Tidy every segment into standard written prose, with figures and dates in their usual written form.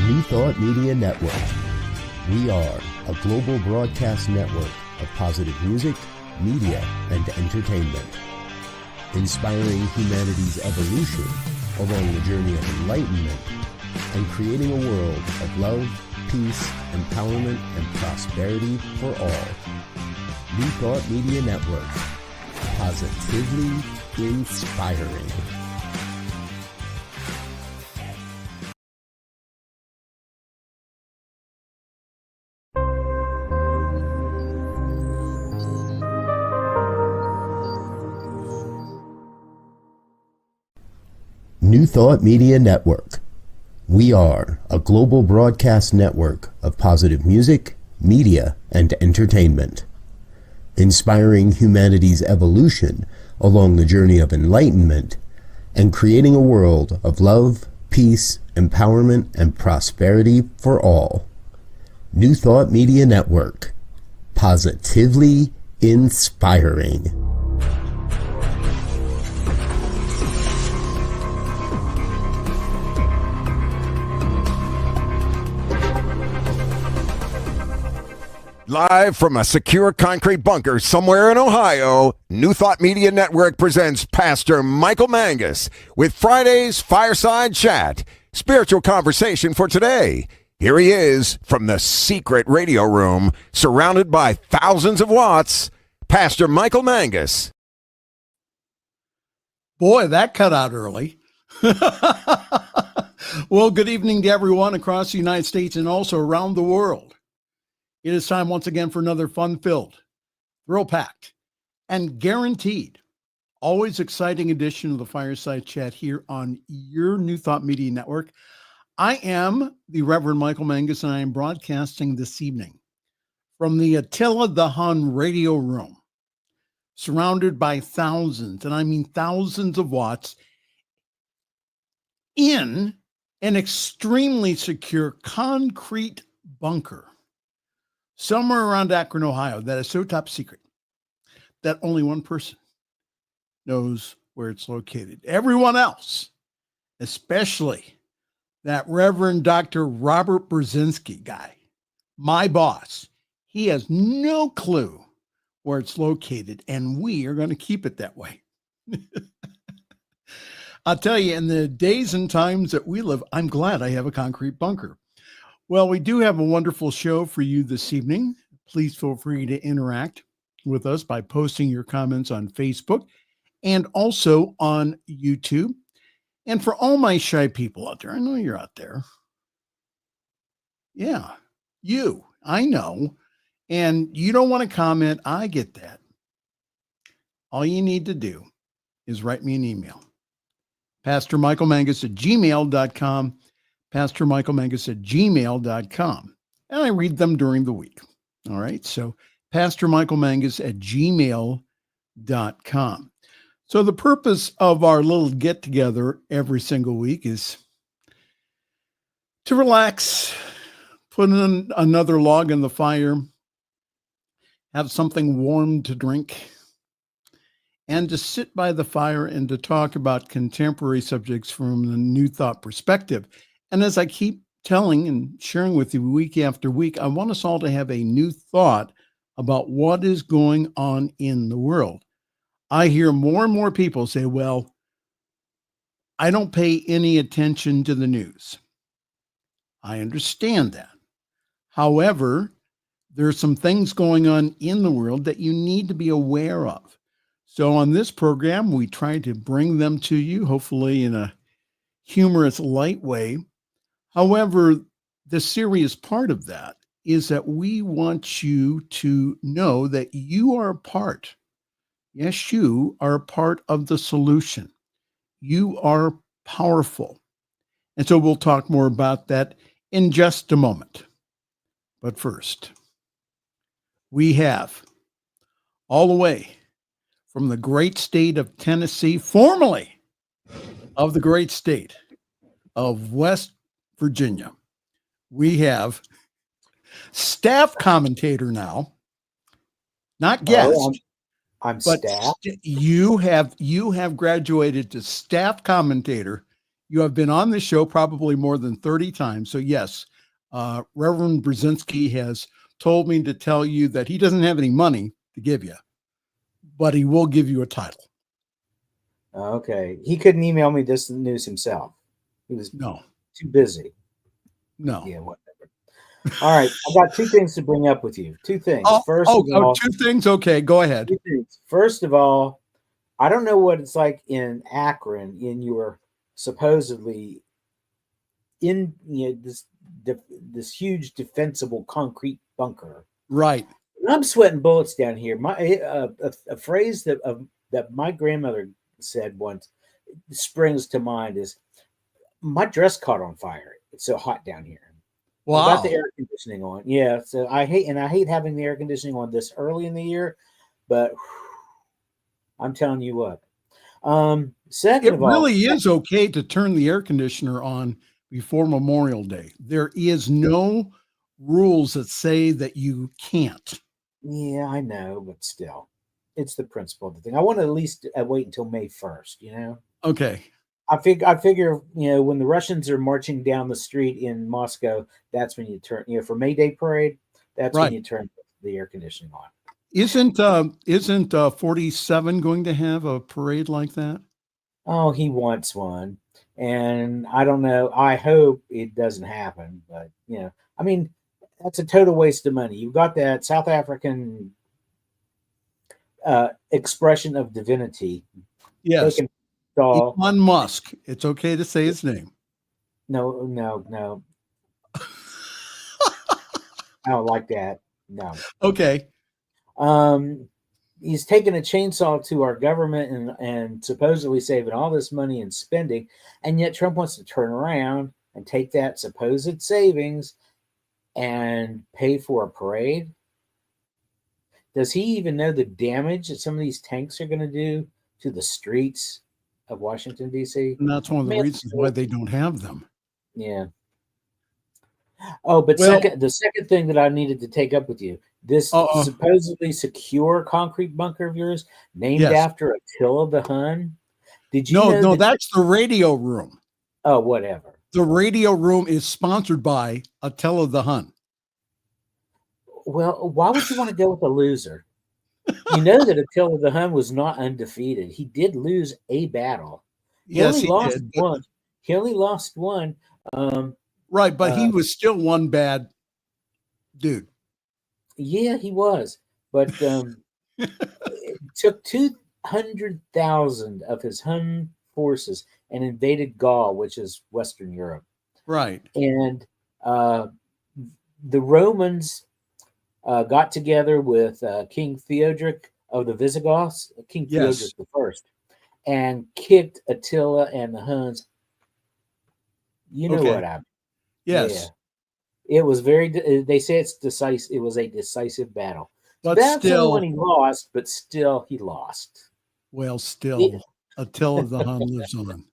New Thought Media Network. We are a global broadcast network of positive music, media, and entertainment, inspiring humanity's evolution along the journey of enlightenment and creating a world of love, peace, empowerment, and prosperity for all. New Thought Media Network. Positively inspiring. New Thought Media Network. We are a global broadcast network of positive music, media, and entertainment, inspiring humanity's evolution along the journey of enlightenment and creating a world of love, peace, empowerment, and prosperity for all. New Thought Media Network. Positively inspiring. Live from a secure concrete bunker somewhere in Ohio, New Thought Media Network presents Pastor Michael Mangus with Friday's Fireside Chat, spiritual conversation for today. Here he is from the secret radio room, surrounded by thousands of watts, Pastor Michael Mangus. Boy, that cut out early. Well, good evening to everyone across the United States and also around the world. It is time once again for another fun-filled, thrill-packed, and guaranteed, always exciting edition of the Fireside Chat here on your New Thought Media Network. I am the Reverend Michael Mangus, and I am broadcasting this evening from the Attila the Hun radio room, surrounded by thousands, and I mean thousands of watts, in an extremely secure concrete bunker somewhere around Akron, Ohio, that is so top secret that only one person knows where it's located. Everyone else, especially that Reverend Dr. Robert Brzezinski guy, my boss, he has no clue where it's located, and we are going to keep it that way. I'll tell you, in the days and times that we live, I'm glad I have a concrete bunker. Well, we do have a wonderful show for you this evening. Please feel free to interact with us by posting your comments on Facebook and also on YouTube. And for all my shy people out there, I know you're out there. Yeah, you, I know. And you don't want to comment. I get that. All you need to do is write me an email. pastormichaelmangus@gmail.com. pastormichaelmangus@gmail.com. And I read them during the week. All right. So pastormichaelmangus@gmail.com. So the purpose of our little get together every single week is to relax, put in another log in the fire, have something warm to drink, and to sit by the fire and to talk about contemporary subjects from the New Thought perspective. And as I keep telling and sharing with you week after week, I want us all to have a new thought about what is going on in the world. I hear more and more people say, well, I don't pay any attention to the news. I understand that. However, there are some things going on in the world that you need to be aware of. So on this program, we try to bring them to you, hopefully in a humorous, light way. However, the serious part of that is that we want you to know that you are a part. Yes, you are a part of the solution. You are powerful. And so we'll talk more about that in just a moment. But first, we have all the way from the great state of Tennessee, formerly of the great state of West Virginia, we have staff commentator now, not guest. Oh, I'm but staff. you have graduated to staff commentator. You have been on this show probably more than 30 times. So yes, Reverend Brzezinski has told me to tell you that he doesn't have any money to give you, but he will give you a title. Okay. He couldn't email me this news himself. He was too busy. No. Yeah, whatever. All right. I got two things to bring up with you. Two things. First of all, two things. Okay, go ahead. Two things. First of all, I don't know what it's like in Akron in your supposedly in this huge defensible concrete bunker. Right. I'm sweating bullets down here. My a phrase that my grandmother said once springs to mind is, "My dress caught on fire. It's so hot down here." Wow. I got the air conditioning on. Yeah, so I hate having the air conditioning on this early in the year, but I'm telling you what. Second of all, it really is okay to turn the air conditioner on before Memorial Day. There is no rules that say that you can't. Yeah, I know, but still, it's the principle of the thing. I want to at least wait until May 1st, Okay. I figure, when the Russians are marching down the street in Moscow, that's when you turn, for May Day parade, that's when you turn the air conditioning on. Isn't 47 going to have a parade like that? Oh, he wants one. And I don't know. I hope it doesn't happen, but I mean, that's a total waste of money. You've got that South African expression of divinity. Yes. Elon Musk. It's okay to say his name. No. I don't like that. No. Okay. He's taking a chainsaw to our government and supposedly saving all this money and spending, and yet Trump wants to turn around and take that supposed savings and pay for a parade. Does he even know the damage that some of these tanks are going to do to the streets of Washington, D.C.? And that's one of the reasons why they don't have them. Yeah. Oh, but the second thing that I needed to take up with you, this supposedly secure concrete bunker of yours, named after Attila the Hun. Did you know? No, that's the radio room. Oh, whatever. The radio room is sponsored by Attila the Hun. Well, why would you want to go with a loser? You know that Attila the Hun was not undefeated. He did lose a battle. He only lost one. He only lost one. Right, but he was still one bad dude. Yeah, he was. But it took 200,000 of his Hun forces and invaded Gaul, which is Western Europe. Right. And the Romans got together with King Theodoric of the Visigoths, King Theodoric the First, and kicked Attila and the Huns. You know what I mean? Yes. Yeah. It was they say it's decisive. It was a decisive battle. But that's still, when he lost, but still he lost. Well, still, Attila the Hun lives on.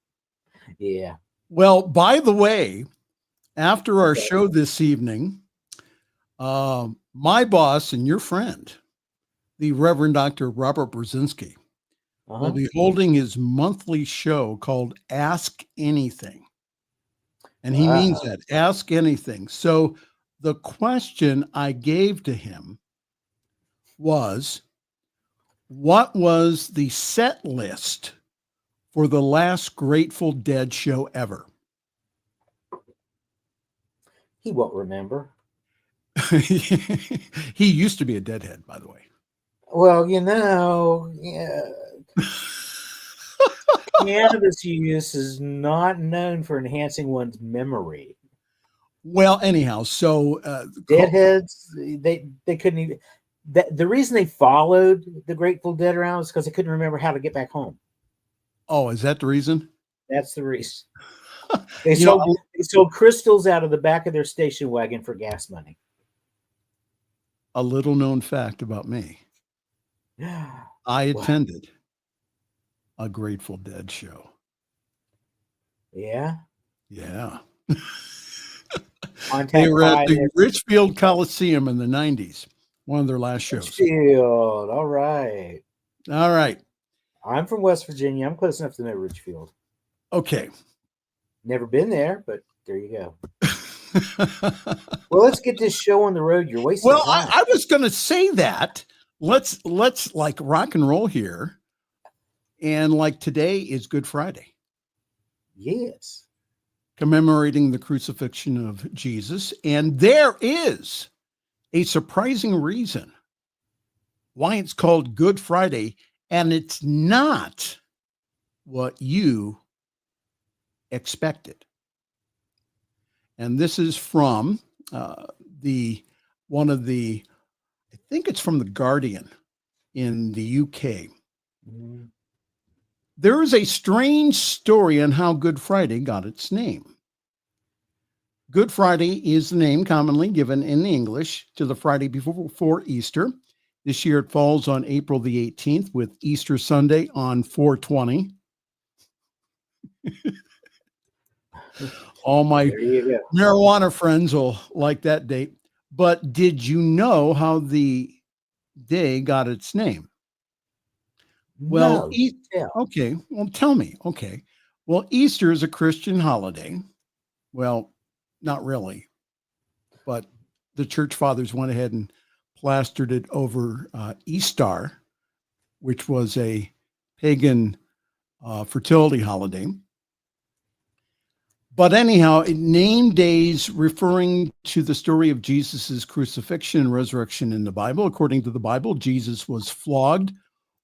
Yeah. Well, by the way, after our show this evening, my boss and your friend, the Reverend Dr. Robert Brzezinski, will be holding his monthly show called Ask Anything. And he means that, ask anything. So the question I gave to him was, what was the set list for the last Grateful Dead show ever? He won't remember. He used to be a Deadhead, by the way. Well, yeah. Cannabis use is not known for enhancing one's memory. Well, anyhow, so Deadheads, they couldn't even. The reason they followed the Grateful Dead around is because they couldn't remember how to get back home. Oh, is that the reason? That's the reason. They sold crystals out of the back of their station wagon for gas money. A little known fact about me. I attended a Grateful Dead show. Yeah? Yeah. They were at the Richfield Coliseum in the 90s. One of their last shows. Richfield. All right. All right. I'm from West Virginia. I'm close enough to know Richfield. Okay. Never been there, but there you go. Well, let's get this show on the road. You're wasting Well, time. I was going to say that. Let's like rock and roll here. And like today is Good Friday. Yes. Commemorating the crucifixion of Jesus. And there is a surprising reason why it's called Good Friday. And it's not what you expected. And this is from I think it's from The Guardian in the UK. Mm-hmm. There is a strange story on how Good Friday got its name. Good Friday is the name commonly given in English to the Friday before Easter. This year it falls on April the 18th with Easter Sunday on 4/20. All my marijuana friends will like that date. But did you know how the day got its name? Well, okay. Well, tell me. Okay. Well, Easter is a Christian holiday. Well, not really. But the church fathers went ahead and plastered it over Easter, which was a pagan fertility holiday. But anyhow, it named days referring to the story of Jesus's crucifixion and resurrection in the Bible. According to the Bible, Jesus was flogged,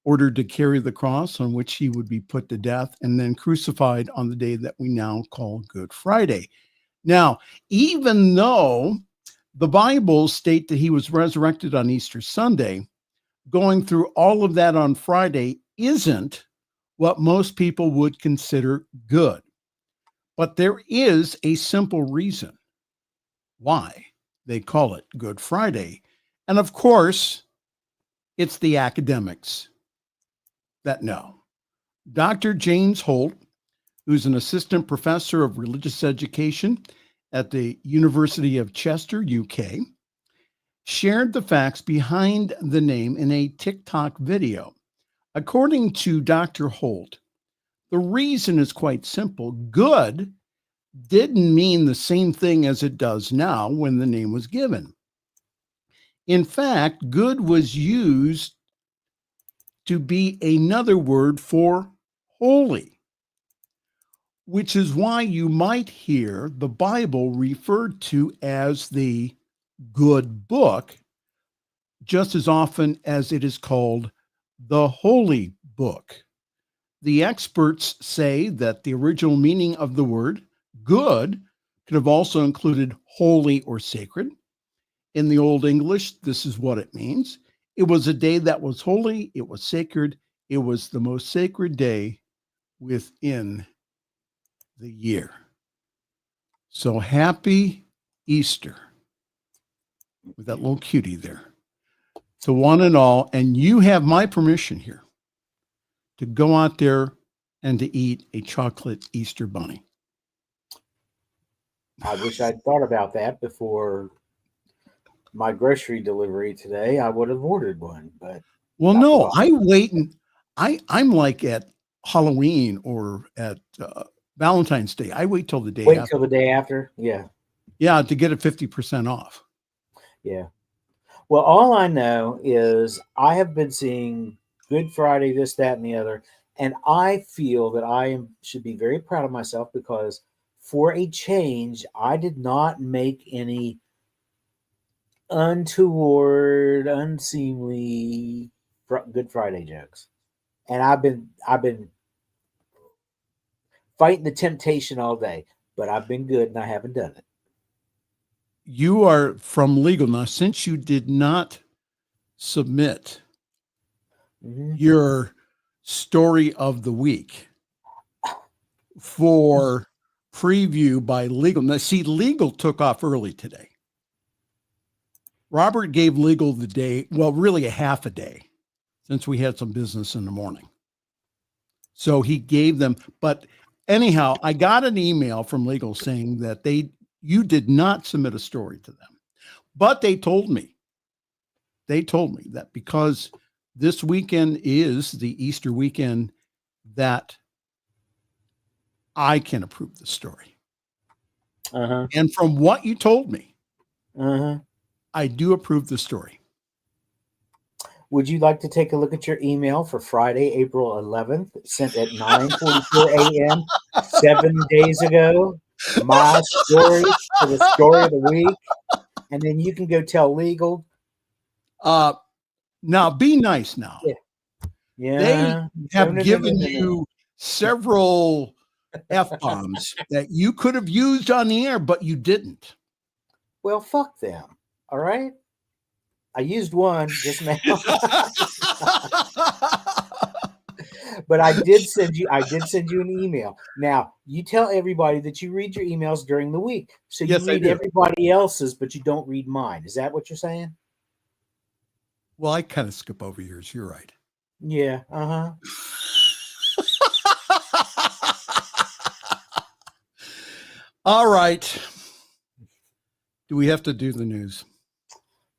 ordered to carry the cross on which he would be put to death, and then crucified on the day that we now call Good Friday. Now, even though the Bible state that he was resurrected on Easter Sunday, going through all of that on Friday isn't what most people would consider good. But there is a simple reason why they call it Good Friday. And of course, it's the academics that know. Dr. James Holt, who's an assistant professor of religious education at the University of Chester, UK, shared the facts behind the name in a TikTok video. According to Dr. Holt, the reason is quite simple. Good didn't mean the same thing as it does now when the name was given. In fact, good was used to be another word for holy, which is why you might hear the Bible referred to as the good book just as often as it is called the holy book. The experts say that the original meaning of the word good could have also included holy or sacred. In the Old English, this is what it means. It was a day that was holy, it was sacred, it was the most sacred day within the year. So happy Easter with that little cutie there to one and all. And you have my permission here to go out there and to eat a chocolate Easter bunny. I wish I'd thought about that before my grocery delivery today. I would have ordered one, but well, no, I wait and I'm like at Halloween or at Valentine's Day. I wait till the day. Till the day after. Yeah. Yeah, to get it 50% off. Yeah. Well, all I know is I have been seeing Good Friday, this, that, and the other, and I feel that should be very proud of myself because for a change, I did not make any untoward, unseemly Good Friday jokes. And I've been fighting the temptation all day, but I've been good and I haven't done it. You are from legal. Now, since you did not submit your story of the week for preview by legal. Now, see, legal took off early today. Robert gave legal the day, well, really a half a day, since we had some business in the morning. So he gave them, but anyhow, I got an email from legal saying that you did not submit a story to them, but they told me that because this weekend is the Easter weekend, that I can approve the story. Uh-huh. And from what you told me, Uh-huh. I do approve the story. Would you like to take a look at your email for Friday, April 11th, sent at 9:44 a.m. 7 days ago? My story for the story of the week. And then you can go tell legal. Now be nice now. Yeah. They have No. given you several F-bombs that you could have used on the air, but you didn't. Well, fuck them. All right. I used one just now. But I did send you an email. Now, you tell everybody that you read your emails during the week. So Yes, you read everybody else's, but you don't read mine. Is that what you're saying? Well, I kind of skip over yours. You're right. Yeah. Uh-huh. All right. Do we have to do the news?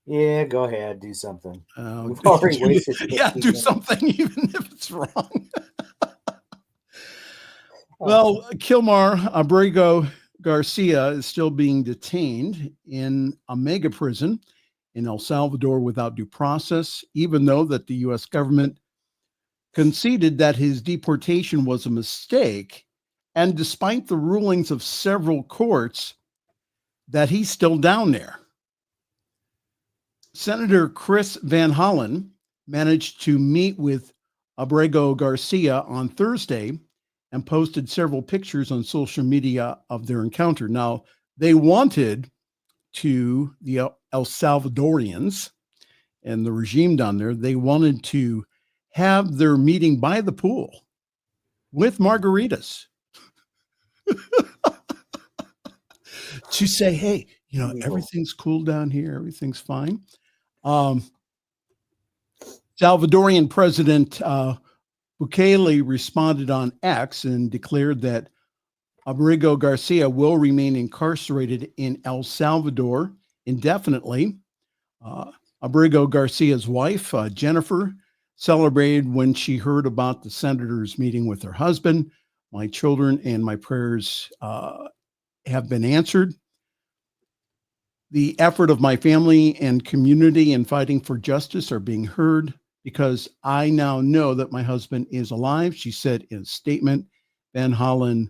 Yeah, go ahead. Do something. We've already wasted. Yeah, do something, even if it's wrong. Well, Kilmar Abrego Garcia is still being detained in a mega prison in El Salvador without due process, even though that the U.S. government conceded that his deportation was a mistake, and despite the rulings of several courts, that he's still down there. Senator Chris Van Hollen managed to meet with Abrego Garcia on Thursday and posted several pictures on social media of their encounter. Now, they wanted to, the El Salvadorians and the regime down there, they wanted to have their meeting by the pool with margaritas to say, hey, you know, everything's cool down here. Everything's fine. Salvadorian President Bukele responded on X and declared that Abrego Garcia will remain incarcerated in El Salvador indefinitely. Abrego Garcia's wife, Jennifer, celebrated when she heard about the senator's meeting with her husband. My children and my prayers have been answered. The effort of my family and community in fighting for justice are being heard because I now know that my husband is alive, she said in a statement. Van Hollen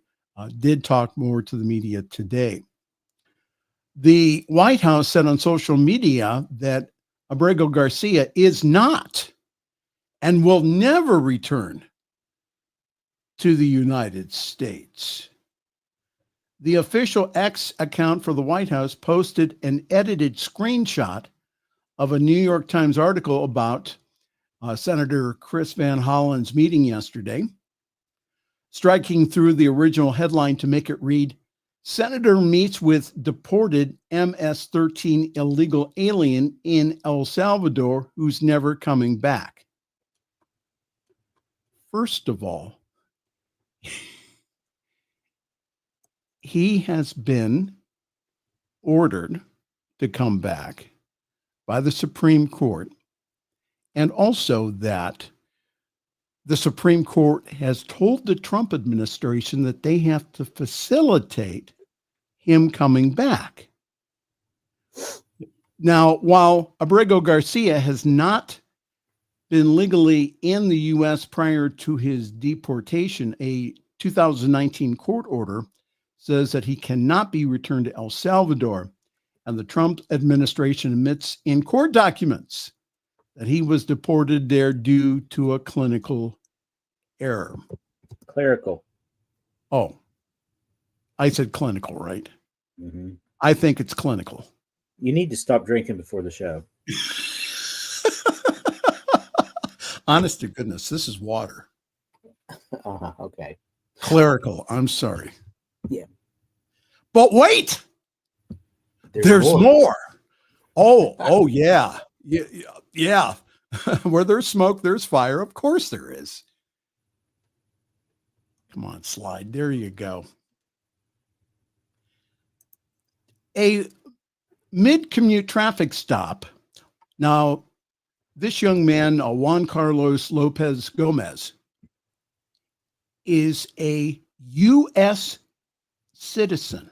did talk more to the media today. The White House said on social media that Abrego Garcia is not and will never return to the United States. The official X account for the White House posted an edited screenshot of a New York Times article about Senator Chris Van Hollen's meeting yesterday, striking through the original headline to make it read, Senator meets with deported MS-13 illegal alien in El Salvador who's never coming back. First of all, he has been ordered to come back by the Supreme Court, and also that the Supreme Court has told the Trump administration that they have to facilitate him coming back. Now, while Abrego Garcia has not been legally in the U.S. prior to his deportation, a 2019 court order says that he cannot be returned to El Salvador, and the Trump administration admits in court documents that he was deported there due to a clinical error. Clerical. Oh, I said clinical, right? Mm-hmm. I think it's clinical. You need to stop drinking before the show. Honest to goodness, this is water. Okay. Clerical. I'm sorry. Yeah. But wait, there's more. Oh, yeah. Yeah. Where there's smoke, there's fire. Of course there is. Come on, slide. There you go. A mid-commute traffic stop. Now, this young man, Juan Carlos Lopez Gomez, is a U.S. citizen.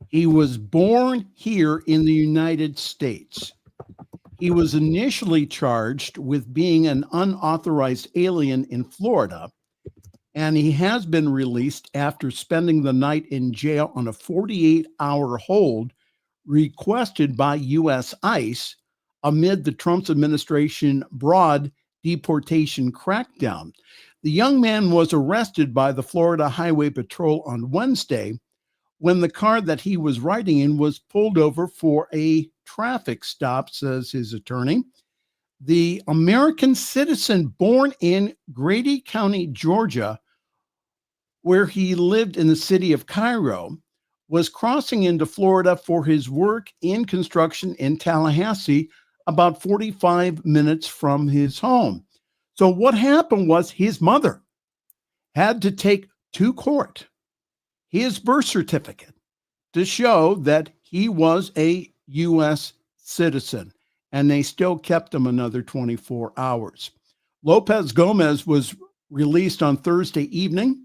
He was born here in the United States. He was initially charged with being an unauthorized alien in Florida, and he has been released after spending the night in jail on a 48-hour hold requested by U.S. ICE amid the Trump administration broad deportation crackdown. The young man was arrested by the Florida Highway Patrol on Wednesday when the car that he was riding in was pulled over for a traffic stop, says his attorney. The American citizen born in Grady County, Georgia, where he lived in the city of Cairo, was crossing into Florida for his work in construction in Tallahassee, about 45 minutes from his home. So what happened was his mother had to take to court his birth certificate to show that he was a U.S. citizen, and they still kept him another 24 hours. Lopez Gomez was released on Thursday evening.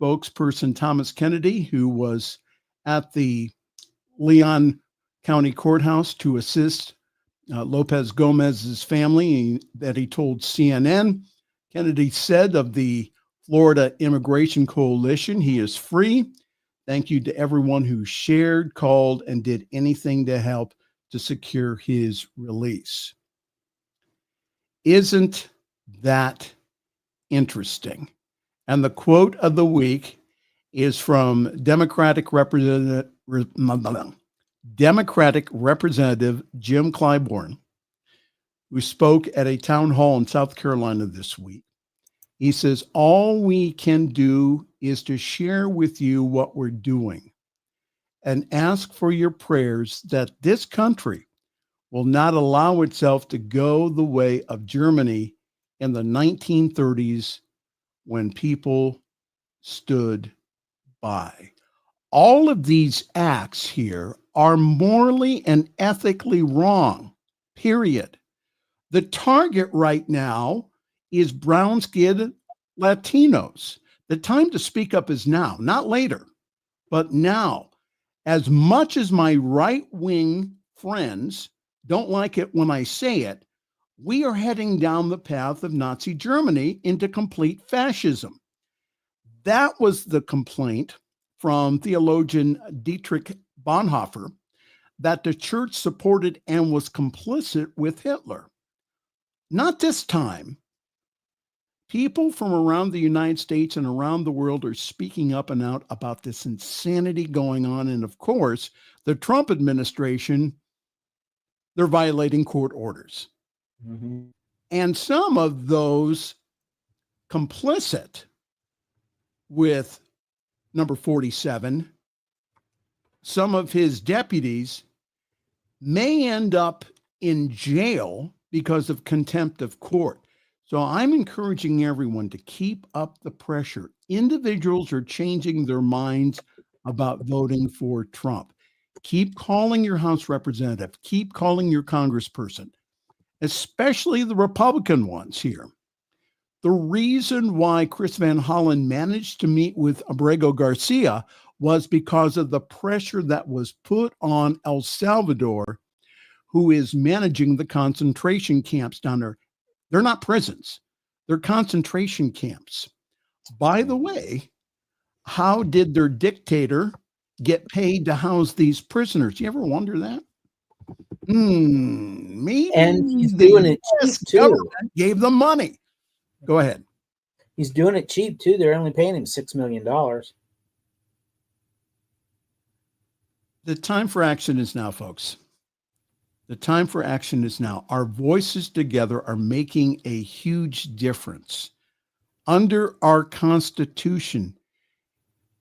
Spokesperson Thomas Kennedy, who was at the Leon County Courthouse to assist Lopez Gomez's family, that he told CNN. Kennedy said of the Florida Immigration Coalition, he is free. Thank you to everyone who shared, called, and did anything to help to secure his release. Isn't that interesting? And the quote of the week is from Democratic Representative Jim Clyburn, who spoke at a town hall in South Carolina this week. He says, all we can do is to share with you what we're doing and ask for your prayers that this country will not allow itself to go the way of Germany in the 1930s when people stood by. All of these acts here are morally and ethically wrong, period. The target right now is brown-skinned Latinos. The time to speak up is now, not later, but now. As much as my right-wing friends don't like it when I say it, we are heading down the path of Nazi Germany into complete fascism. That was the complaint from theologian Dietrich Bonhoeffer, that the church supported and was complicit with Hitler. Not this time. People from around the United States and around the world are speaking up and out about this insanity going on. And of course, the Trump administration, they're violating court orders. Mm-hmm. And some of those complicit with number 47, some of his deputies may end up in jail because of contempt of court. So I'm encouraging everyone to keep up the pressure. Individuals are changing their minds about voting for Trump. Keep calling your House representative. Keep calling your congressperson, especially the Republican ones here. The reason why Chris Van Hollen managed to meet with Abrego Garcia was because of the pressure that was put on El Salvador, who is managing the concentration camps down there. They're not prisons. They're concentration camps. By the way, how did their dictator get paid to house these prisoners? You ever wonder that? Maybe. And he's doing it cheap too. Gave them money. Go ahead. He's doing it cheap too. They're only paying him $6 million. The time for action is now, folks. The time for action is now. Our voices together are making a huge difference. Under our Constitution,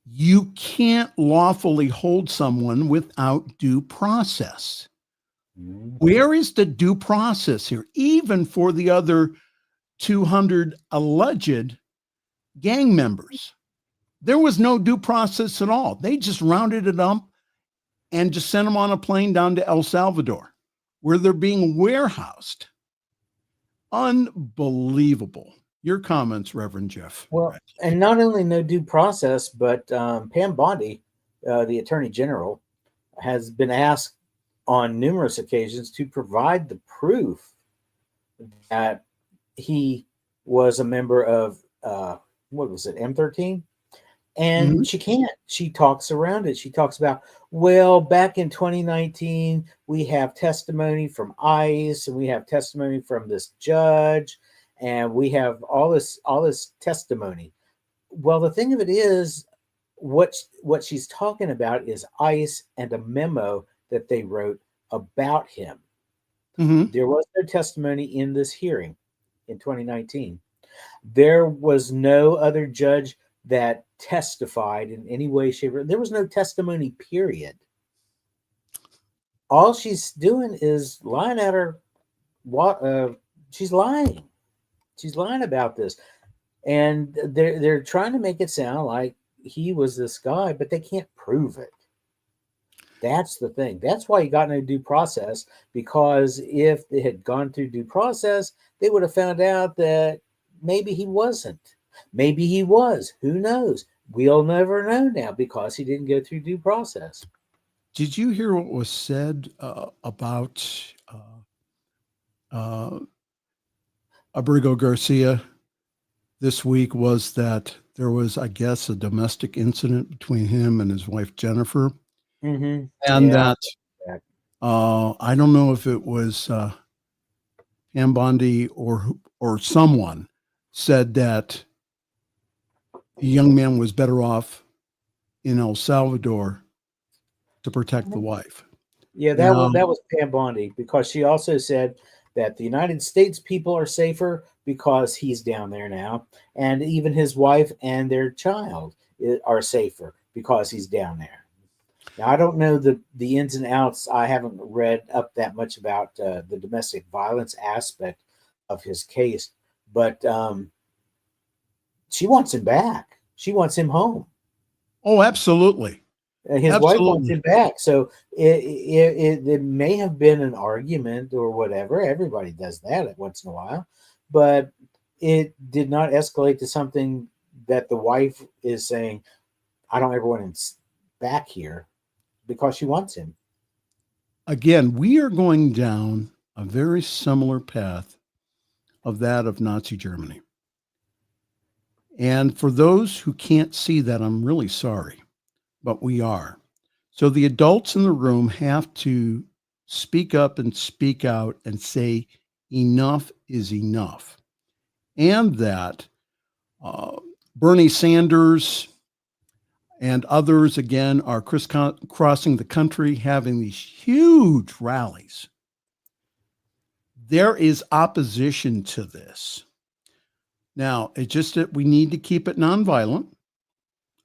you can't lawfully hold someone without due process. Where is the due process here? Even for the other 200 alleged gang members, there was no due process at all. They just rounded it up and just sent them on a plane down to El Salvador, where they're being warehoused. Unbelievable. Your comments, Reverend Jeff. Well, and not only no due process, but Pam Bondi, the Attorney General, has been asked on numerous occasions to provide the proof that he was a member of, what was it, M13? And she can't. She talks around it. She talks about, well, back in 2019, we have testimony from ICE, and we have testimony from this judge, and we have all this testimony. Well, the thing of it is, what she's talking about is ICE and a memo that they wrote about him. There was no testimony in this hearing in 2019. There was no other judge that testified in any way, shape, or there was no testimony, period. All she's doing is lying at her. She's lying. She's lying about this, and they're trying to make it sound like he was this guy, but they can't prove it. That's the thing. That's why he got no due process, because if they had gone through due process, they would have found out that maybe he wasn't. Maybe he was. Who knows? We'll never know now because he didn't go through due process. Did you hear what was said about Abrigo Garcia this week? Was that there was, I guess, a domestic incident between him and his wife, Jennifer. And that I don't know if it was Pam Bondi or someone said that the young man was better off in El Salvador to protect the wife. Yeah, that was Pam Bondi, because she also said that the United States people are safer because he's down there now, and even his wife and their child are safer because he's down there. Now, I don't know the ins and outs. I haven't read up that much about the domestic violence aspect of his case, but she wants him back. She wants him home. Oh, absolutely. His wife wants him back. So it may have been an argument or whatever. Everybody does that once in a while, but it did not escalate to something that the wife is saying, I don't ever want him back here, because she wants him. Again, we are going down a very similar path of that of Nazi Germany. And for those who can't see that, I'm really sorry, but we are. So the adults in the room have to speak up and speak out and say enough is enough. And that Bernie Sanders and others, again, are crisscrossing the country, having these huge rallies. There is opposition to this. Now, it's just that we need to keep it nonviolent,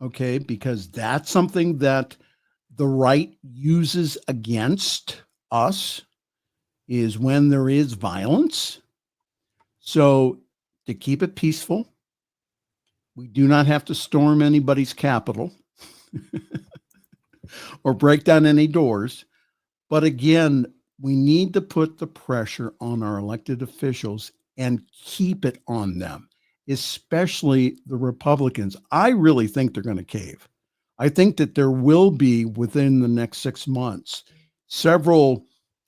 okay, because that's something that the right uses against us, is when there is violence. So to keep it peaceful, we do not have to storm anybody's Capitol or break down any doors. But again, we need to put the pressure on our elected officials and keep it on them, especially the Republicans. I really think they're going to cave. I think that there will be, within the next 6 months, several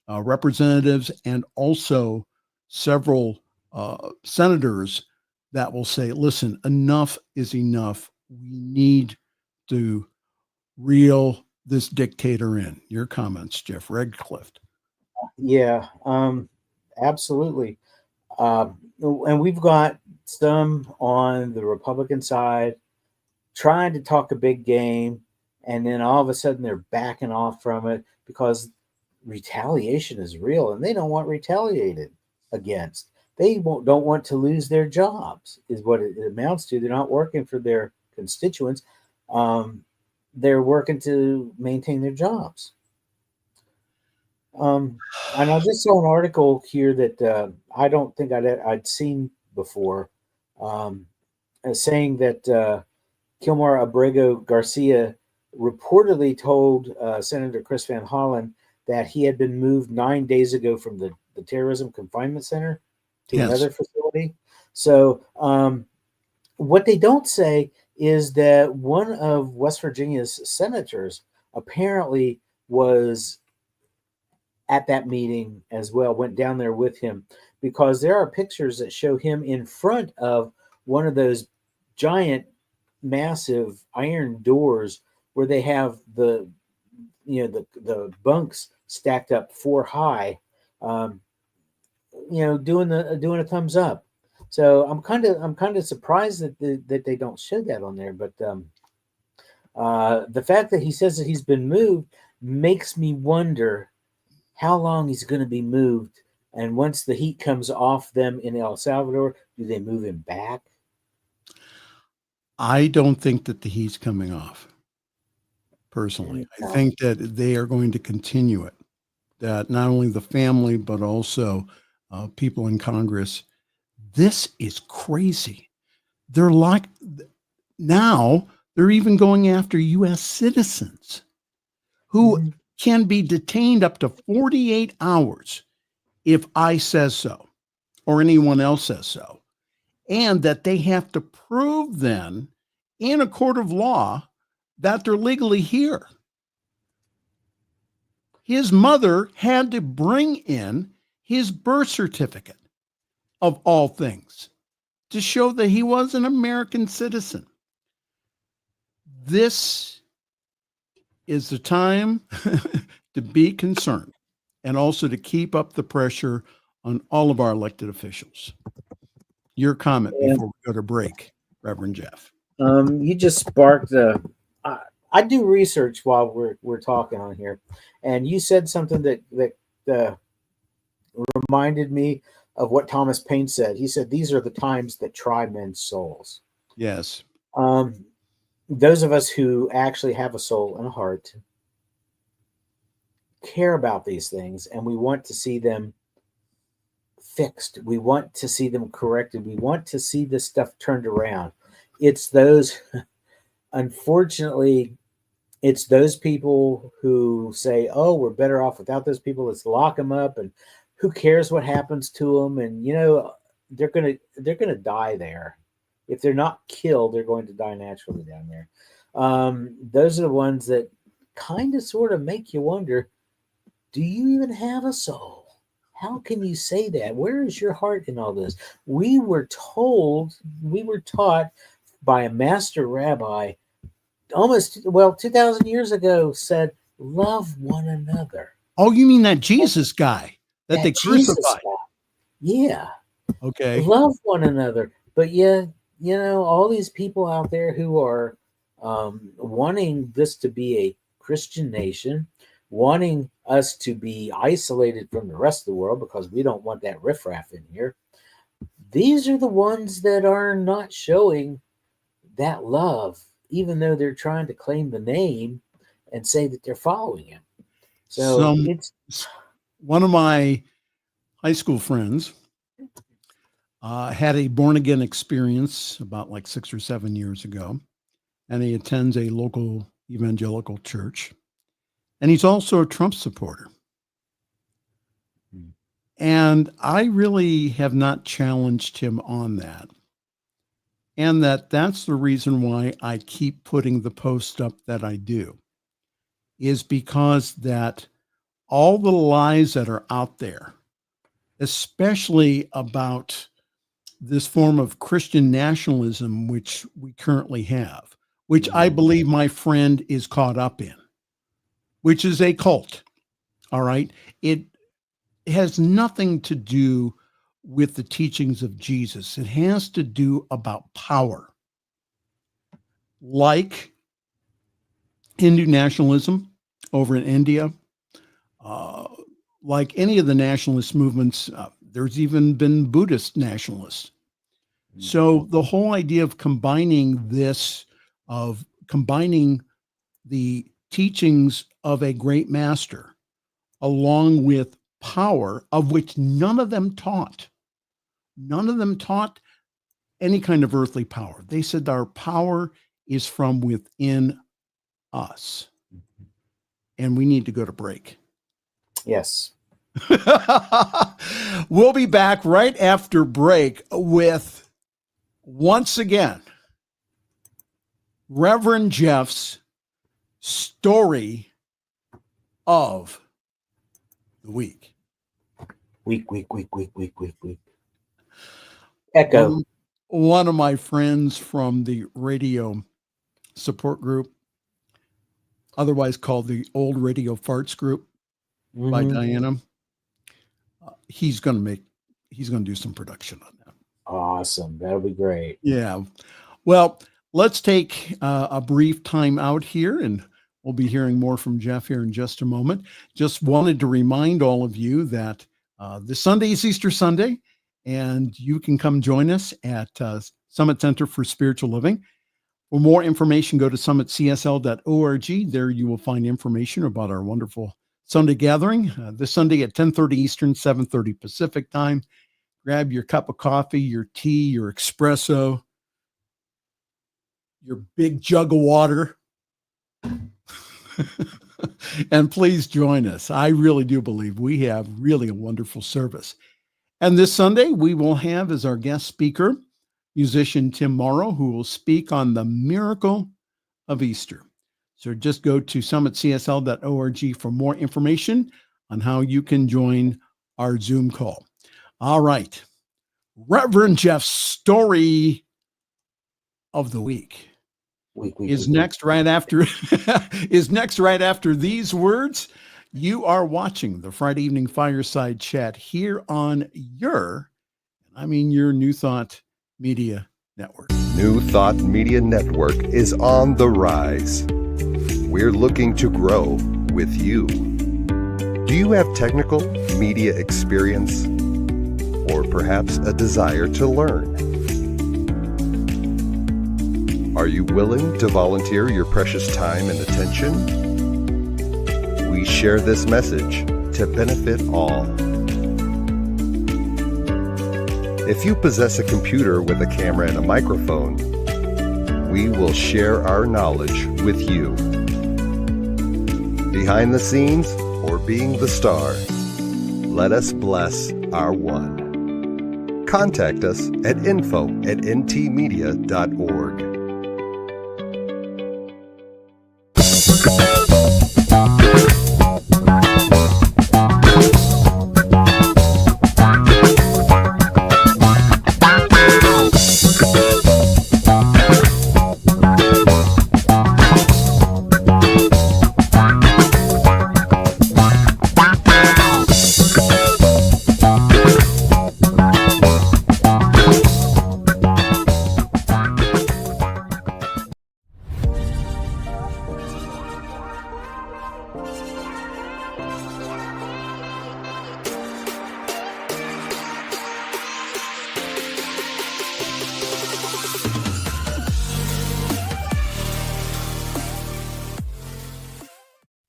representatives and also several senators that will say, listen, enough is enough. We need to reel this dictator in. Your comments, Jeff Radcliff. Yeah, absolutely. And we've got some on the Republican side trying to talk a big game, and then all of a sudden they're backing off from it because retaliation is real, and they don't want retaliated against. They don't want to lose their jobs, is what it amounts to. They're not working for their constituents. They're working to maintain their jobs. And I just saw an article here that I don't think I'd seen before, saying that Kilmar Abrego Garcia reportedly told Senator Chris Van Hollen that he had been moved 9 days ago from the terrorism confinement center to another facility. facility. So what they don't say is that one of West Virginia's senators apparently was at that meeting as well, went down there with him, because there are pictures that show him in front of one of those giant, massive iron doors where they have the bunks stacked up 4 high, doing a thumbs up. So I'm kind of surprised that they don't show that on there. But the fact that he says that he's been moved makes me wonder how long he's going to be moved. And once the heat comes off them in El Salvador, do they move him back? I don't think that the heat's coming off. Personally, I think that they are going to continue it. That not only the family, but also people in Congress. This is crazy. They're like, now they're even going after U.S. citizens who can be detained up to 48 hours if I says so or anyone else says so. And that they have to prove then in a court of law that they're legally here. His mother had to bring in his birth certificate, of all things, to show that he was an American citizen. This is the time to be concerned and also to keep up the pressure on all of our elected officials. Your comment before we go to break, Reverend Jeff. You just sparked I do research while we're talking on here, and you said something that reminded me of what Thomas Paine said. He said, "These are the times that try men's souls." Yes. Those of us who actually have a soul and a heart care about these things, and we want to see them fixed. We want to see them corrected. We want to see this stuff turned around. It's those, unfortunately, it's those people who say, "Oh, we're better off without those people. Let's lock them up, and who cares what happens to them?" And they're gonna die there. If they're not killed, they're going to die naturally down there. Those are the ones that kind of sort of make you wonder: do you even have a soul? How can you say that? Where is your heart in all this? We were taught by a master rabbi almost 2,000 years ago, said, "Love one another." Oh, you mean that Jesus guy that they crucified? Yeah. Okay. Love one another. But yeah, all these people out there who are wanting this to be a Christian nation, wanting us to be isolated from the rest of the world because we don't want that riffraff in here. These are the ones that are not showing that love, even though they're trying to claim the name and say that they're following him. So it's one of my high school friends had a born again experience about 6 or 7 years ago, and he attends a local evangelical church, and he's also a Trump supporter. And I really have not challenged him on that. And that's the reason why I keep putting the post up that I do, is because that all the lies that are out there, especially about this form of Christian nationalism, which we currently have, which I believe my friend is caught up in, which is a cult. All right. It has nothing to do with the teachings of Jesus. It has to do about power. Like Hindu nationalism over in India, like any of the nationalist movements, there's even been Buddhist nationalists. So the whole idea of combining the teachings of a great master along with power, of which none of them taught any kind of earthly power. They said our power is from within us. And we need to go to break. Yes. We'll be back right after break with, once again, Reverend Jeff's story of the week. Week. Echo. One of my friends from the radio support group, otherwise called the Old Radio Farts Group by Diana, he's going to do some production on that. Awesome. That'll be great. Yeah. Well, let's take a brief time out here, and we'll be hearing more from Jeff here in just a moment. Just wanted to remind all of you that this Sunday is Easter Sunday, and you can come join us at Summit Center for Spiritual Living. For more information, go to summitcsl.org. There you will find information about our wonderful Sunday gathering this Sunday at 10:30 Eastern, 7:30 Pacific time. Grab your cup of coffee, your tea, your espresso, your big jug of water, and please join us. I really do believe we have really a wonderful service. And this Sunday, we will have as our guest speaker, musician Tim Morrow, who will speak on the miracle of Easter. So just go to summitcsl.org for more information on how you can join our Zoom call. All right. Reverend Jeff's story of the week is next right after these words. You are watching the Friday Evening Fireside Chat here on your New Thought Media Network. New Thought Media Network is on the rise. We're looking to grow with you. Do you have technical media experience, or perhaps a desire to learn? Are you willing to volunteer your precious time and attention? We share this message to benefit all. If you possess a computer with a camera and a microphone, we will share our knowledge with you. Behind the scenes or being the star, let us bless our one. Contact us at info@ntmedia.org.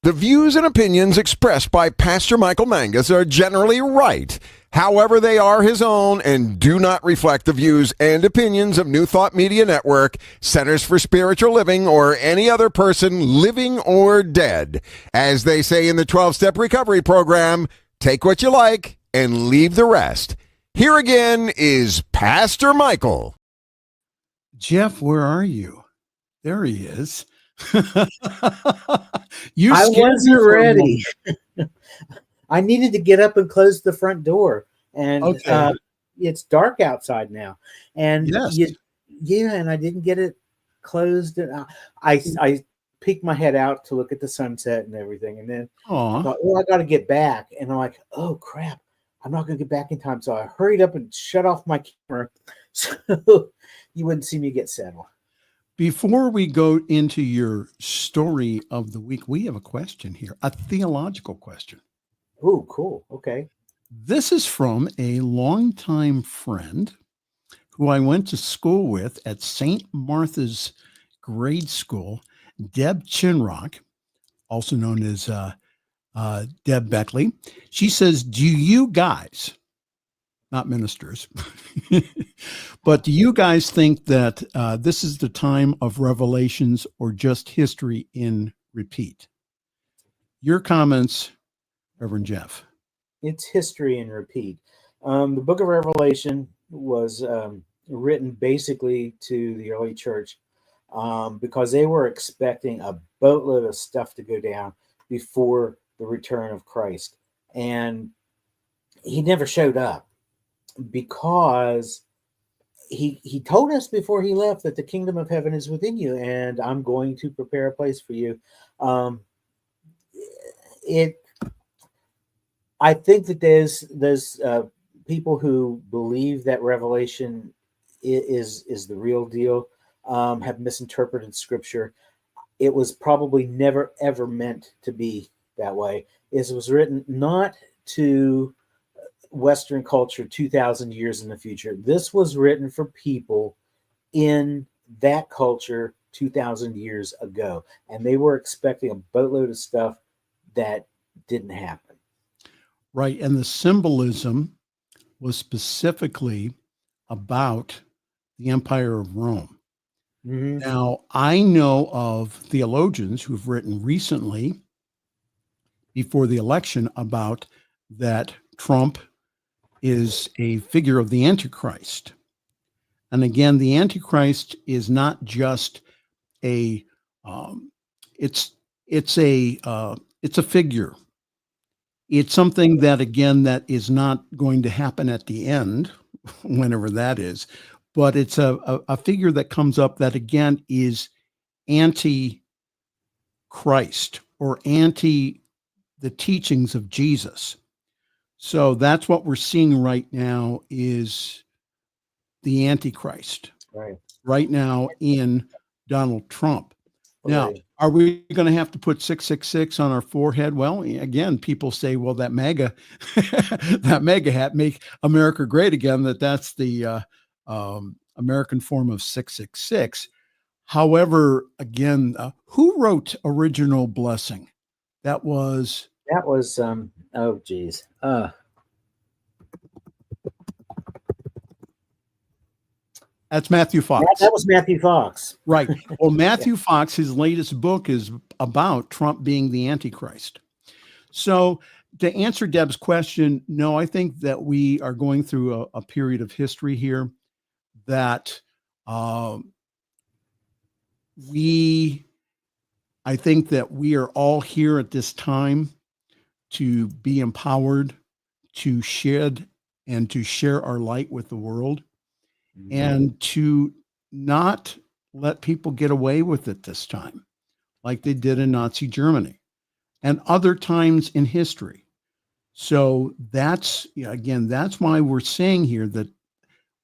The views and opinions expressed by Pastor Michael Mangus are generally right. However, they are his own and do not reflect the views and opinions of New Thought Media Network, Centers for Spiritual Living, or any other person living or dead. As they say in the 12-Step Recovery Program, take what you like and leave the rest. Here again is Pastor Michael. Jeff, where are you? There he is. I wasn't ready. I needed to get up and close the front door, and it's dark outside now. And and I didn't get it closed. And I peeked my head out to look at the sunset and everything, and then I thought, I got to get back. And I'm like, oh crap, I'm not going to get back in time. So I hurried up and shut off my camera so you wouldn't see me get settled. Before we go into your story of the week, we have a question here, a theological question. Oh, cool. Okay. This is from a longtime friend who I went to school with at St. Martha's Grade School, Deb Chinrock, also known as Deb Beckley. She says, do you guys, not ministers, but do you guys think that this is the time of revelations or just history in repeat? Your comments, Reverend Jeff. It's history and repeat. The book of Revelation was written basically to the early church because they were expecting a boatload of stuff to go down before the return of Christ. And he never showed up because he told us before he left that the kingdom of heaven is within you and I'm going to prepare a place for you. I think that there's people who believe that Revelation is the real deal, have misinterpreted Scripture. It was probably never ever meant to be that way. It was written not to Western culture 2,000 years in the future. This was written for people in that culture 2,000 years ago, and they were expecting a boatload of stuff that didn't happen. Right. And the symbolism was specifically about the Empire of Rome. Mm-hmm. Now, I know of theologians who've written recently before the election about that Trump is a figure of the Antichrist. And again, the Antichrist is not just a it's a figure. It's something that, again, that is not going to happen at the end, whenever that is, but it's a figure that comes up that, again, is anti-Christ or anti the teachings of Jesus. So that's what we're seeing right now is the Antichrist right now in Donald Trump. Now, are we going to have to put 666 on our forehead? Well, again, people say, well, that MAGA, that MAGA hat, make America great again, that's the American form of 666. However, again, who wrote Original Blessing? That was, oh, geez. That's Matthew Fox. That was Matthew Fox. Right. Well, Matthew Fox, his latest book is about Trump being the Antichrist. So to answer Deb's question, no, I think that we are going through a period of history here that I think that we are all here at this time to be empowered, to shed and to share our light with the world, and to not let people get away with it this time, like they did in Nazi Germany and other times in history. So that's, again, that's why we're saying here that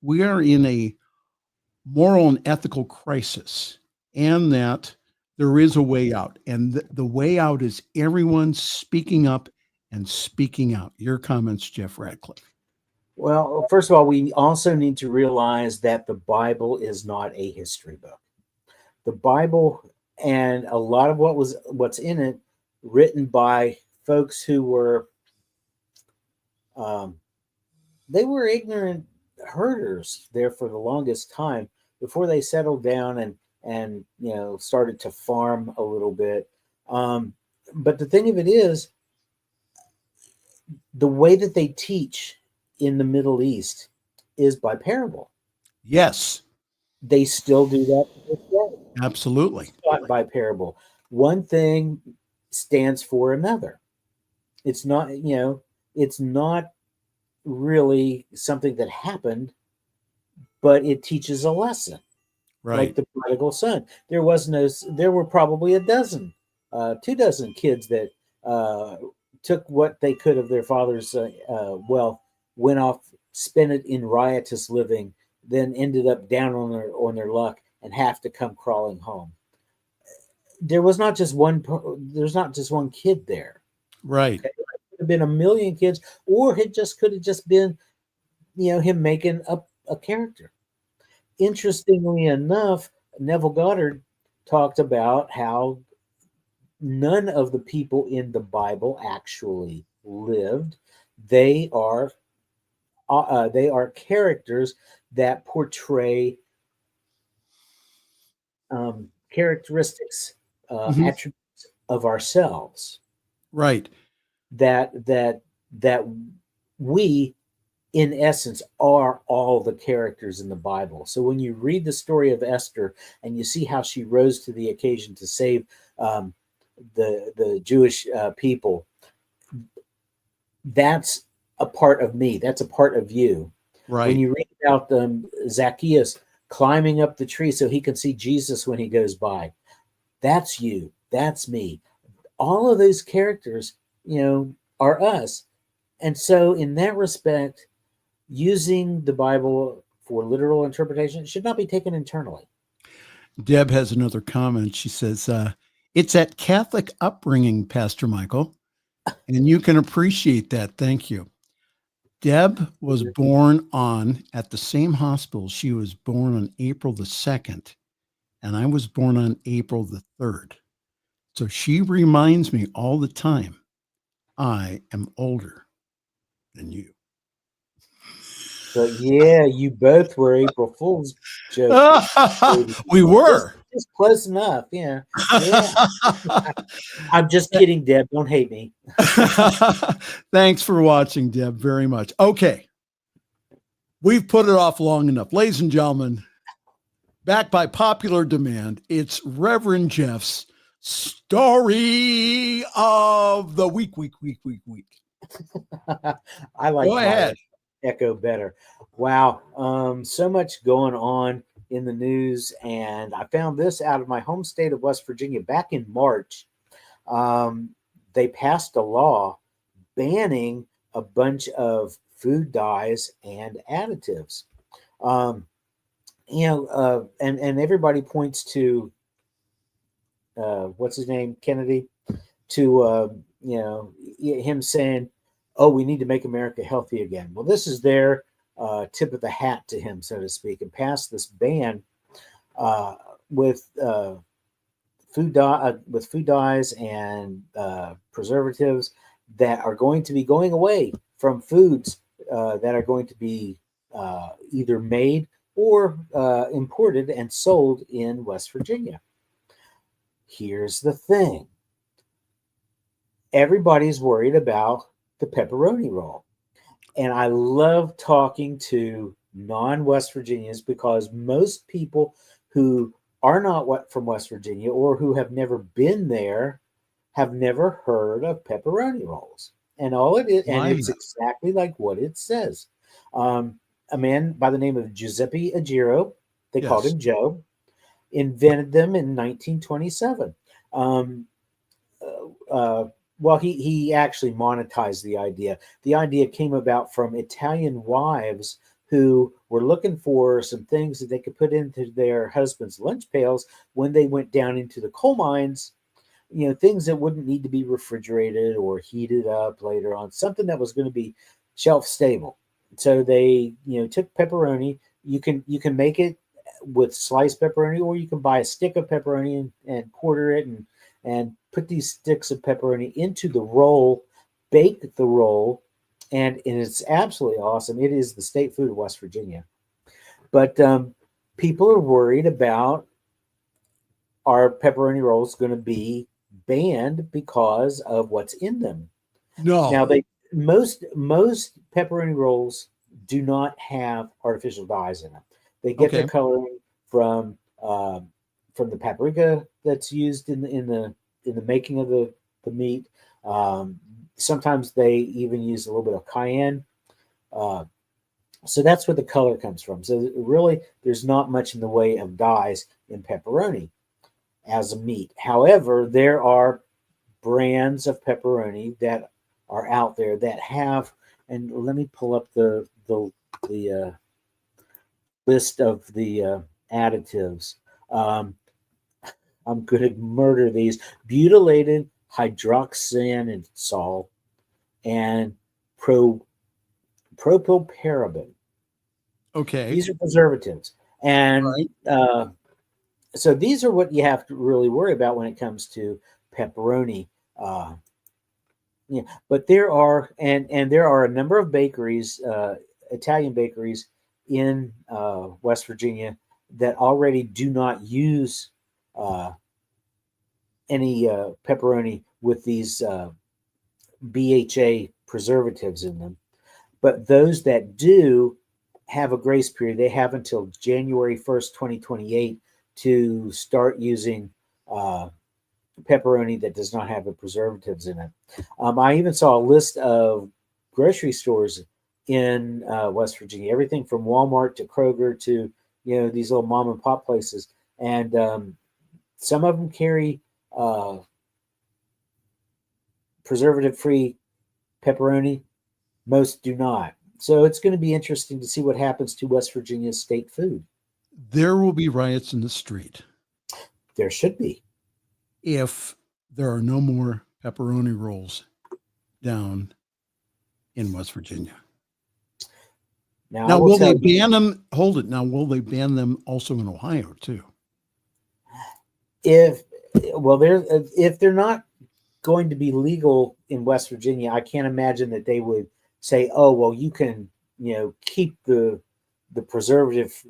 we are in a moral and ethical crisis, and that there is a way out. And the way out is everyone speaking up and speaking out. Your comments, Jeff Radcliff. Well, first of all, we also need to realize that the Bible is not a history book. The Bible and a lot of what's in it, written by folks who were, they were ignorant herders there for the longest time before they settled down and started to farm a little bit. But the thing of it is, the way that they teach in the Middle East is by parable. Yes. They still do that to this day. Absolutely. Not by parable. One thing stands for another. It's not, it's not really something that happened, but it teaches a lesson. Right. Like the prodigal son. There were probably 2 dozen kids that took what they could of their father's wealth, went off, spent it in riotous living, then ended up down on their luck and have to come crawling home. There's not just one kid there. Right. Okay? It could have been 1 million kids, or it could have just been, him making up a character. Interestingly enough, Neville Goddard talked about how none of the people in the Bible actually lived. They are characters that portray characteristics, attributes of ourselves. Right. That that we, in essence, are all the characters in the Bible. So when you read the story of Esther and you see how she rose to the occasion to save the Jewish people, that's a part of me. That's a part of you. Right. When you read about Zacchaeus climbing up the tree so he can see Jesus when he goes by, that's you. That's me. All of those characters, are us. And so in that respect, using the Bible for literal interpretation should not be taken internally. Deb has another comment. She says, it's that Catholic upbringing, Pastor Michael, and you can appreciate that. Thank you. Deb was born at the same hospital. She was born on April the 2nd, and I was born on April the 3rd. So she reminds me all the time, I am older than you. So yeah, you both were April Fool's jokes. We were. Just close enough, yeah. I'm just kidding, Deb. Don't hate me. Thanks for watching, Deb, very much. Okay. We've put it off long enough. Ladies and gentlemen, back by popular demand, it's Reverend Jeff's story of the week. I like Go ahead. Echo better. Wow. So much going on in the news, and I found this out of my home state of West Virginia back in March. They passed a law banning a bunch of food dyes and additives. And everybody points to what's his name, Kennedy, to him saying, "Oh, we need to make America healthy again." Well, this is their tip of the hat to him, so to speak, and passed this ban with food dyes and preservatives that are going to be going away from foods that are going to be either made or imported and sold in West Virginia. Here's the thing. Everybody's worried about the pepperoni roll. And I love talking to non-West Virginians because most people who are not from West Virginia or who have never been there have never heard of pepperoni rolls. And all it is, and it's exactly like what it says. A man by the name of Giuseppe Agiro, they called him Joe, invented them in 1927. Well, he actually monetized the idea. The idea came about from Italian wives who were looking for some things that they could put into their husbands' lunch pails when they went down into the coal mines, things that wouldn't need to be refrigerated or heated up later on, something that was going to be shelf stable. So they, took pepperoni. You can make it with sliced pepperoni, or you can buy a stick of pepperoni and quarter it and put these sticks of pepperoni into the roll, bake the roll, and it's absolutely awesome. It is the state food of West Virginia. But people are worried about our pepperoni rolls going to be banned because of what's in them. No. Now, most pepperoni rolls do not have artificial dyes in them. They get their coloring from the paprika that's used in the making of the meat. Sometimes they even use a little bit of cayenne. So that's where the color comes from. So really, there's not much in the way of dyes in pepperoni as a meat. However, there are brands of pepperoni that are out there that have, and let me pull up the list of the additives. I'm going to murder these: butylated hydroxyanidol and propylparaben. Okay. These are preservatives. And so these are what you have to really worry about when it comes to pepperoni. But there are, and there are a number of bakeries, Italian bakeries in West Virginia that already do not use any pepperoni with these BHA preservatives in them. But those that do have a grace period, they have until January 1st, 2028 to start using pepperoni that does not have the preservatives in it. I even saw a list of grocery stores in West Virginia, everything from Walmart to Kroger to, these little mom and pop places. And some of them carry preservative-free pepperoni. Most do not. So it's going to be interesting to see what happens to West Virginia's state food. There will be riots in the street. There should be. If there are no more pepperoni rolls down in West Virginia. Now will they ban them? Hold it. Now, will they ban them also in Ohio too? If they're not going to be legal in West Virginia, I can't imagine that they would say, "Oh, well, you can, keep the preservative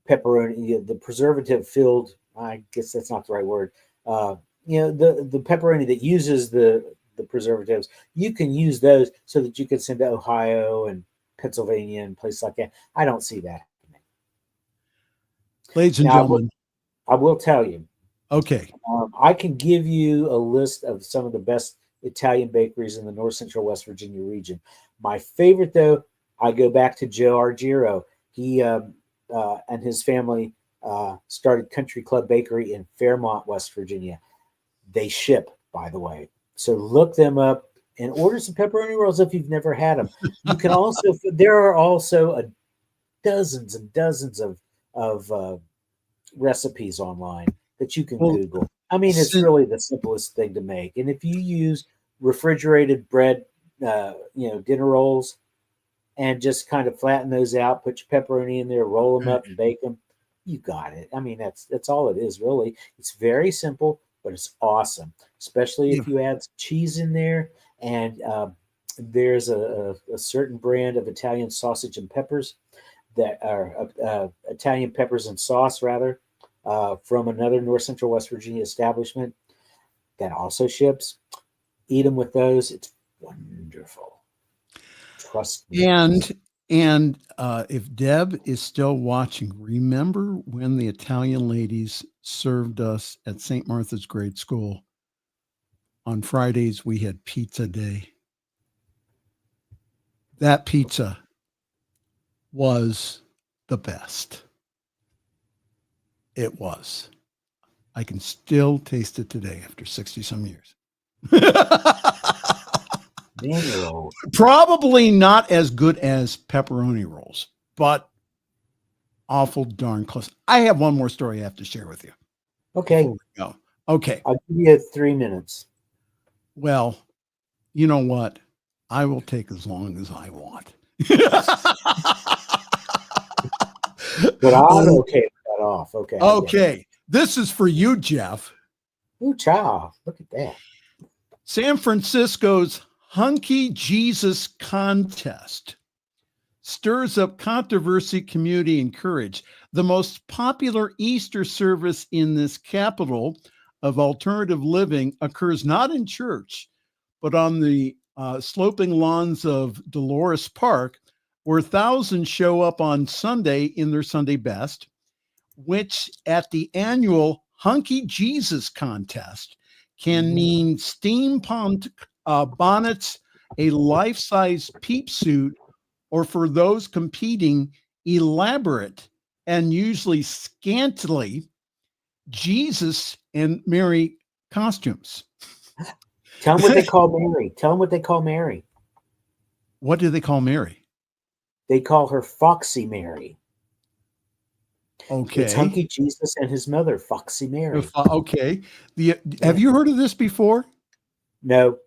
pepperoni, the preservative filled." I guess that's not the right word. The pepperoni that uses the preservatives, you can use those so that you can send to Ohio and Pennsylvania and places like that. I don't see that happening. Ladies and gentlemen, I will tell you. Okay. I can give you a list of some of the best Italian bakeries in the North Central West Virginia region. My favorite, though, I go back to Joe Argiro. He and his family started Country Club Bakery in Fairmont, West Virginia. They ship, by the way. So look them up and order some pepperoni rolls if you've never had them. You can also, there are also dozens and dozens of recipes online that you can Google. I mean, it's really the simplest thing to make. And if you use refrigerated bread, dinner rolls, and just kind of flatten those out, put your pepperoni in there, roll them up and bake them, you got it. I mean, that's all it is, really. It's very simple, but it's awesome, especially if you add some cheese in there. And there's a certain brand of Italian sausage and peppers that are Italian peppers and sauce, rather, from another North Central West Virginia establishment that also ships. Eat them with those. It's wonderful. Trust me. And if Deb is still watching, remember when the Italian ladies served us at St. Martha's Grade School? On Fridays, we had pizza day. That pizza was the best. It was. I can still taste it today after 60 some years. Probably not as good as pepperoni rolls, but awful darn close. I have one more story I have to share with you. Okay. Go. Okay. I'll give you 3 minutes. Well, you know what? I will take as long as I want. But I'm okay with that off. Okay. Okay. This is for you, Jeff. Ooh, child. Look at that. San Francisco's Hunky Jesus contest stirs up controversy, community, and courage. The most popular Easter service in this capital of alternative living occurs not in church, but on the sloping lawns of Dolores Park, where thousands show up on Sunday in their Sunday best, which at the annual Hunky Jesus contest can mean steampunk bonnets, a life-size peep suit, or for those competing, elaborate and usually scantily Jesus and Mary costumes. Tell them what they call Mary. Tell them what they call Mary. What do they call Mary? They call her Foxy Mary. Okay. It's Hunky Jesus and his mother, Foxy Mary. Okay. Have you heard of this before? No.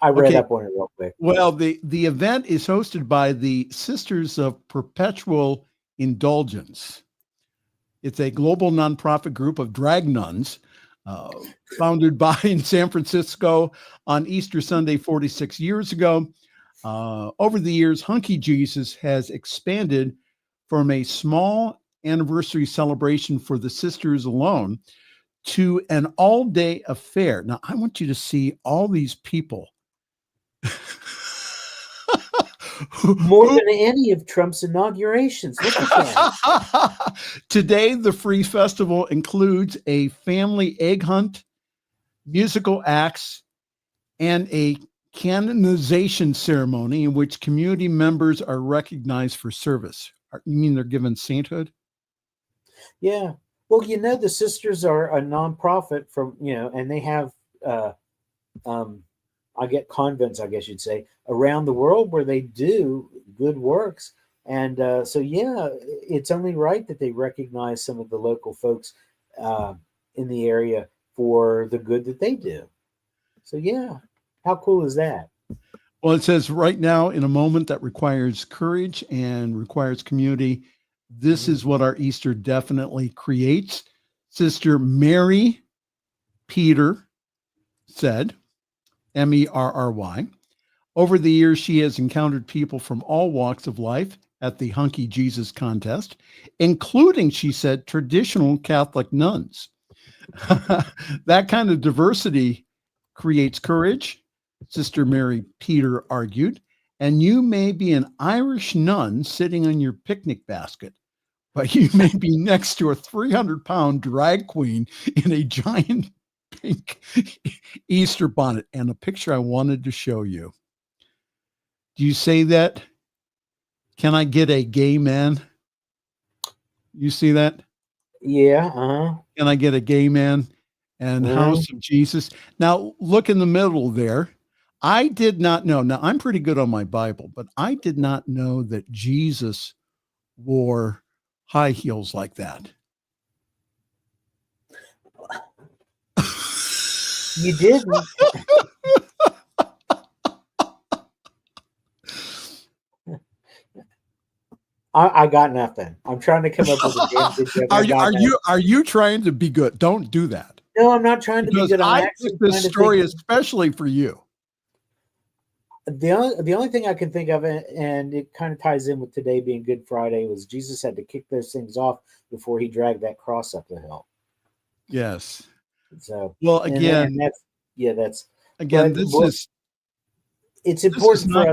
I read up on it real quick. Well, the event is hosted by the Sisters of Perpetual Indulgence. It's a global nonprofit group of drag nuns founded in San Francisco on Easter Sunday 46 years ago. Over the years, Hunky Jesus has expanded from a small anniversary celebration for the sisters alone to an all-day affair. Now, I want you to see all these people More than any of Trump's inaugurations. Look at that. Today, the Free Festival includes a family egg hunt, musical acts, and a canonization ceremony in which community members are recognized for service. You mean they're given sainthood? Yeah. Well, the sisters are a nonprofit from, and they have, I get convents, I guess you'd say, around the world where they do good works. And it's only right that they recognize some of the local folks in the area for the good that they do. So, yeah, how cool is that? Well, it says right now, in a moment that requires courage and requires community, this is what our Easter definitely creates. Sister Mary Peter said, Merry. Over the years, she has encountered people from all walks of life at the Hunky Jesus contest, including, she said, traditional Catholic nuns. That kind of diversity creates courage, Sister Mary Peter argued, and you may be an Irish nun sitting on your picnic basket, but you may be next to a 300-pound drag queen in a giant pink Easter bonnet. And a picture I wanted to show you. Do you say that? Can I get a gay man? You see that? Yeah. Uh-huh. Can I get a gay man? And House of Jesus. Now, look in the middle there. I did not know. Now, I'm pretty good on my Bible, but I did not know that Jesus wore high heels like that. You didn't. I got nothing. I'm trying to come up with a damn good joke. Are you trying to be good? Don't do that. No, I'm not trying to be good. I picked this story especially for you. The only thing I can think of, and it kind of ties in with today being Good Friday, was Jesus had to kick those things off before he dragged that cross up the hill. Yes. So, well, again, it's important for us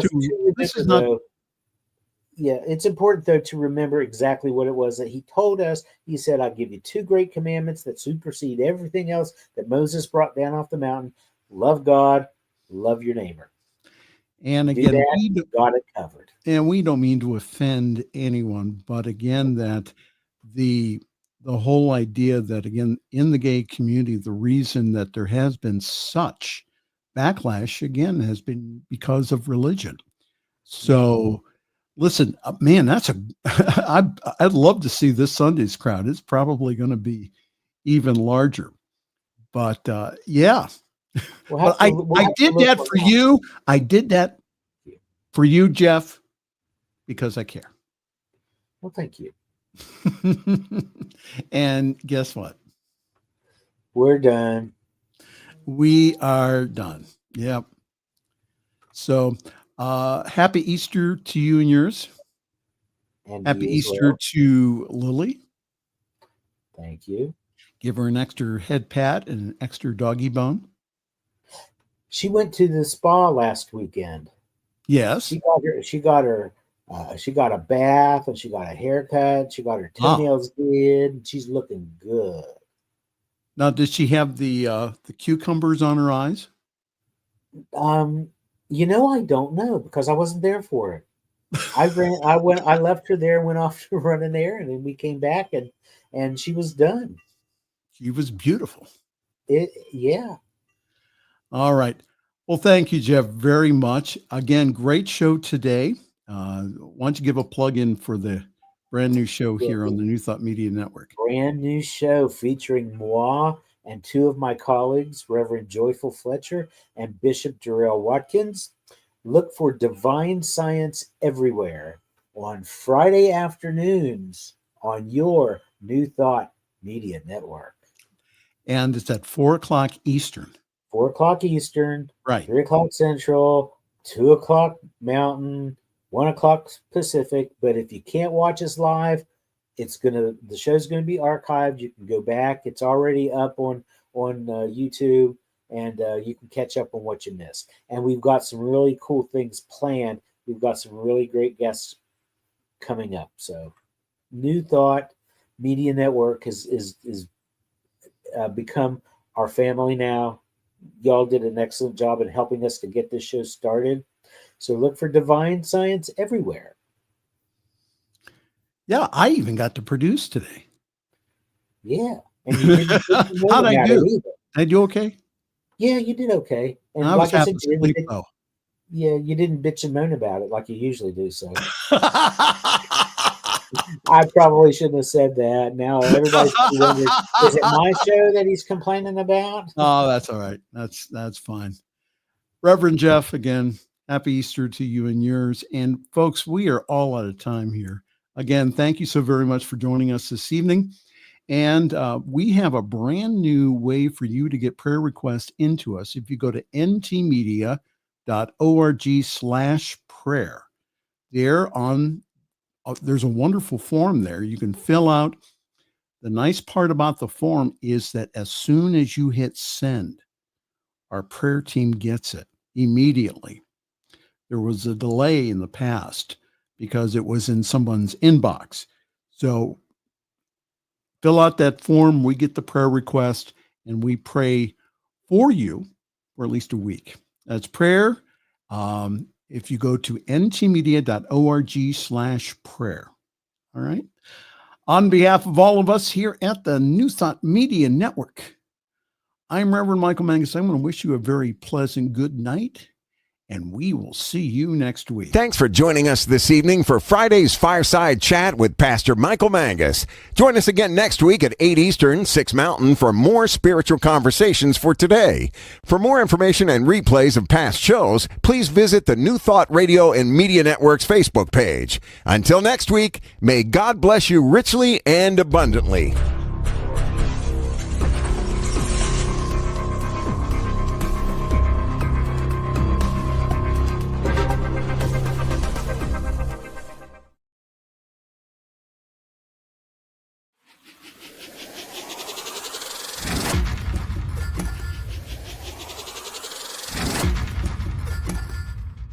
to remember, it's important, though, to remember exactly what it was that he told us. He said, I'll give you 2 great commandments that supersede everything else that Moses brought down off the mountain. Love God, love your neighbor. And again, we got it covered. And we don't mean to offend anyone, but again, that the whole idea that, again, in the gay community, the reason that there has been such backlash, again, has been because of religion. So, listen, man, I'd love to see this Sunday's crowd. It's probably going to be even larger. But yeah. But I did that for you. I did that for you, Jeff, because I care. Well, thank you. And guess what? We're done. We are done. Yep. So happy Easter to you and yours. And happy Easter to Lily. Thank you. Give her an extra head pat and an extra doggy bone. She went to the spa last weekend. Yes. She got a bath and she got a haircut. She got her toenails did. And she's looking good. Now, did she have the cucumbers on her eyes? I don't know because I wasn't there for it. I left her there and went off to run an errand, and we came back and she was done. She was beautiful. Yeah. All right. Well, thank you, Jeff, very much. Again, great show today. Why don't you give a plug in for the brand new show here on the New Thought Media Network? Brand new show featuring moi and 2 of my colleagues, Reverend Joyful Fletcher and Bishop Darrell Watkins. Look for Divine Science everywhere on Friday afternoons on your New Thought Media Network. And it's at 4:00 Eastern. 4:00 Eastern, right? 3:00 Central, 2:00 Mountain, 1:00 Pacific. But if you can't watch us live, the show's gonna be archived. You can go back. It's already up on YouTube, and you can catch up on what you missed. And we've got some really cool things planned we've got some really great guests coming up. So New Thought Media Network is become our family now. Y'all did an excellent job in helping us to get this show started. So look for Divine Science everywhere. Yeah, I even got to produce today. Yeah. And you didn't How'd I do? Did I do okay? Yeah, you did okay. And I was like I half said, asleep, though. yeah, you didn't bitch and moan about it like you usually do. So I probably shouldn't have said that. Now everybody's wondering, is it my show that he's complaining about? Oh, that's all right. That's fine. Reverend Jeff, again, happy Easter to you and yours. And folks, we are all out of time here. Again, thank you so very much for joining us this evening. And we have a brand new way for you to get prayer requests into us. If you go to ntmedia.org/prayer, there's a wonderful form there. You can fill out. The nice part about the form is that as soon as you hit send, our prayer team gets it immediately. There was a delay in the past because it was in someone's inbox. So fill out that form. We get the prayer request and we pray for you for at least a week. That's prayer. If you go to ntmedia.org/prayer. All right. On behalf of all of us here at the New Thought Media Network, I'm Reverend Michael Mangus. I'm going to wish you a very pleasant good night, and we will see you next week. Thanks for joining us this evening for Friday's Fireside Chat with Pastor Michael Mangus. Join us again next week at 8 Eastern, 6 Mountain for more spiritual conversations for today. For more information and replays of past shows, please visit the New Thought Radio and Media Network's Facebook page. Until next week, may God bless you richly and abundantly.